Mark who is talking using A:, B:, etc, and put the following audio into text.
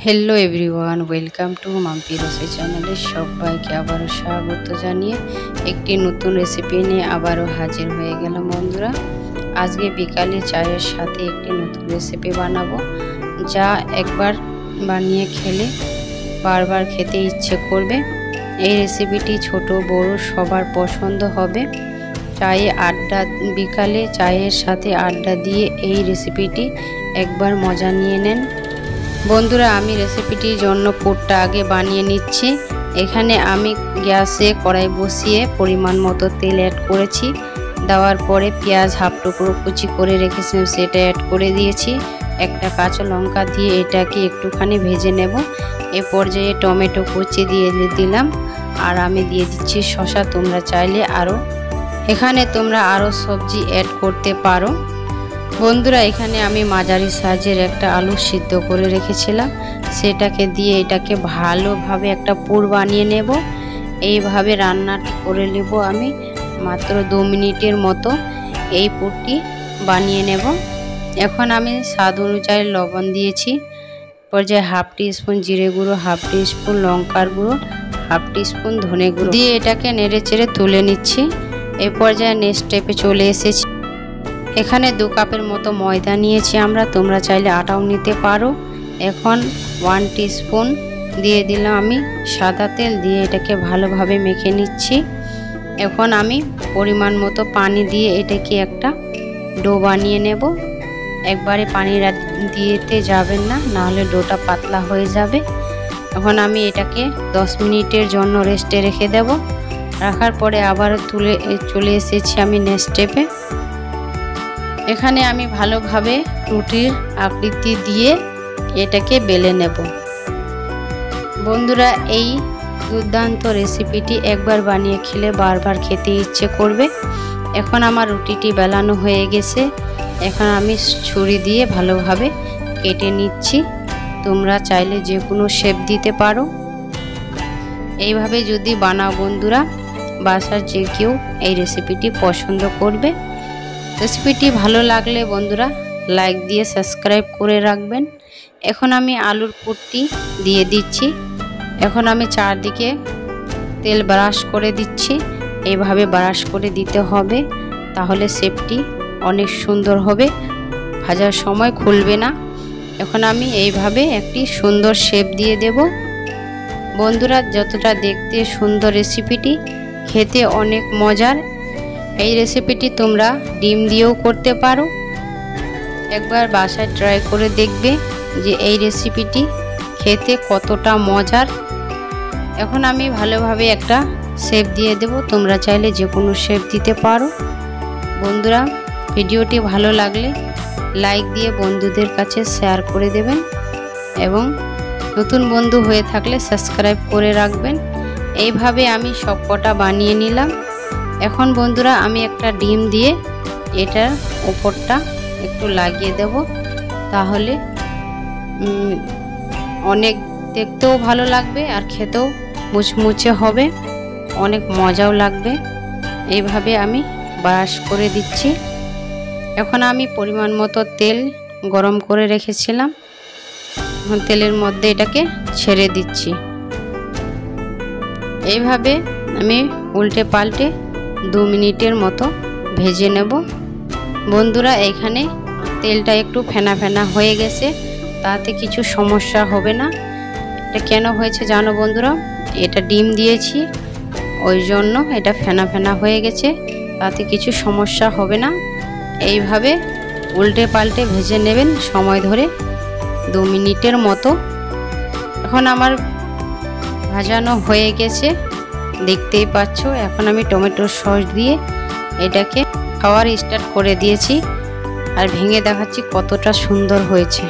A: Hello everyone welcome to Mampi Rasoi चैनले सबाइके आबारो स्वागत जानिए एक नतून रेसिपि निये आबारो हाजिर हो गेलाम बंधुरा। आज के बिकाले चायेर साथे एक नतून रेसिपि बानाबो जा एक बार बानिए खेले बार बार खेते इচ্ছে करबे। এই রেসিপিটি ছোট বড় সবার পছন্দ হবে। চায়ে আড্ডা বিকালে চায়ের সাথে আড্ডা দিয়ে এই রেসিপিটি একবার মজা নিয়ে নেন। বন্ধুরা আমি রেসিপিটির জন্য পুরটা আগে বানিয়ে নিচ্ছি। এখানে আমি গ্যাসে কড়াই বসিয়ে পরিমাণ মতো তেল অ্যাড করেছি। দেওয়ার পরে পেঁয়াজ হাফ টুকরো কুচি করে রেখেছিলাম সেটা অ্যাড করে দিয়েছি। একটা কাঁচা লঙ্কা দিয়ে এটাকে একটুখানি ভেজে নেব। এই পর্যায়ে টমেটো কুচি দিয়ে দিলাম আর আমি দিয়ে দিচ্ছি শসা। তোমরা চাইলে এখানে তোমরা আরও সবজি অ্যাড করতে পারো। বন্ধুরা এখানে আমি মাঝারি সাইজের একটা আলু সিদ্ধ করে রেখেছিলাম সেটাকে দিয়ে এটাকে ভালোভাবে একটা পুর বানিয়ে নেব। এইভাবে রান্নাটি করে নেব আমি মাত্র 2 মিনিটের মতো এই পুরটি বানিয়ে নেব। এখন আমি স্বাদ অনুযায়ী লবণ দিয়েছি। পর্যায়ে হাফ টিস্পুন জিরে গুঁড়ো, হাফ টিস্পুন লঙ্কার গুঁড়ো, হাফ টিস্পুন ধনে গুঁড়ো দিয়ে এটাকে নেড়ে চেড়ে তুলে নিচ্ছি। এই পর্যায়ে নেক্সট স্টেপে চলে এসেছি। এখানে 2 কাপের মতো ময়দা নিয়েছি আমরা, তোমরা চাইলে আটাও নিতে পারো। এখন 1 টিস্পুন দিয়ে দিলাম আমি সাদা তেল দিয়ে এটাকে ভালোভাবে মেখে নিচ্ছি। এখন আমি পরিমাণ মতো পানি দিয়ে এটাকে একটা ডো বানিয়ে নেব। একবারে পানি দিতে যাবেন না, নাহলে ডোটা পাতলা হয়ে যাবে। এখন আমি এটাকে 10 মিনিটের জন্য রেস্টে রেখে দেব। রাখার পরে আবার চলে এসেছি আমি নেক্সট স্টেপে। এখানে আমি ভালোভাবে রুটির আকৃতি দিয়ে এটাকে বেলে নেব। বন্ধুরা এই দুর্দান্ত রেসিপিটি একবার বানিয়ে খেলে বারবার খেতে ইচ্ছে করবে। এখন আমার রুটিটি বেলানো হয়ে গেছে। এখন আমি ছুরি দিয়ে ভালোভাবে কেটে নিচ্ছি। তোমরা চাইলে যে কোনো শেপ দিতে পারো। এইভাবে যদি বানাও বন্ধুরা বাসার যে কেউ এই রেসিপিটি পছন্দ করবে। রেসিপিটি ভালো লাগলে বন্ধুরা লাইক দিয়ে সাবস্ক্রাইব করে রাখবেন। এখন আমি আলুর পুরটি দিয়ে দিচ্ছি। এখন আমি চারদিকে তেল ব্রাশ করে দিচ্ছি। এইভাবে ব্রাশ করে দিতে হবে, তাহলে শেপটি অনেক সুন্দর হবে, ভাজার সময় খুলবে না। এখন আমি এইভাবে একটি সুন্দর শেপ দিয়ে দেব। বন্ধুরা যতটা দেখতে সুন্দর রেসিপিটি খেতে অনেক মজার। এই রেসিপিটি তোমরা ডিম দিয়েও করতে পারো। একবার বাসায় ট্রাই করে দেখবে যে এই রেসিপিটি খেতে কতটা মজার। এখন আমি ভালোভাবে একটা শেপ দিয়ে দেব। তোমরা চাইলে যে কোনো শেপ দিতে পারো। বন্ধুরা ভিডিওটি ভালো লাগলে লাইক দিয়ে বন্ধুদের কাছে শেয়ার করে দেবেন এবং নতুন বন্ধু হয়ে থাকলে সাবস্ক্রাইব করে রাখবেন। এইভাবে আমি সবকটা বানিয়ে নিলাম। এখন বন্ধুরা আমি একটা ডিম দিয়ে এটার উপরটা একটু লাগিয়ে দেব, তাহলে অনেক দেখতেও ভালো লাগবে আর খেতেও মুচমুচে হবে, অনেক মজাও লাগবে। এইভাবে আমি ব্রাশ করে দিচ্ছি। এখন আমি পরিমাণ মতো তেল গরম করে রেখেছিলাম, এখন তেলের মধ্যে এটাকে ছেড়ে দিচ্ছি। এইভাবে আমি উল্টে পাল্টে 2 মিনিটের মতো ভেজে নেব। বন্ধুরা এখানে তেলটা একটু ফেনা ফেনা হয়ে গেছে, তাতে কিছু সমস্যা হবে না। এটা কেন হয়েছে জানো বন্ধুরা, এটা ডিম দিয়েছি ওই জন্য এটা ফেনা ফেনা হয়ে গেছে, তাতে কিছু সমস্যা হবে না। এইভাবে উল্টে পাল্টে ভেজে নেবেন সময় ধরে 2 মিনিটের মতো। এখন আমার ভাজানো হয়ে গেছে, দেখতেই পাচ্ছ। এখন আমি টমেটোর সস দিয়ে এটাকে খাওয়ার স্টার্ট করে দিয়েছি আর ভেঙে দেখাচ্ছি কতটা সুন্দর হয়েছে।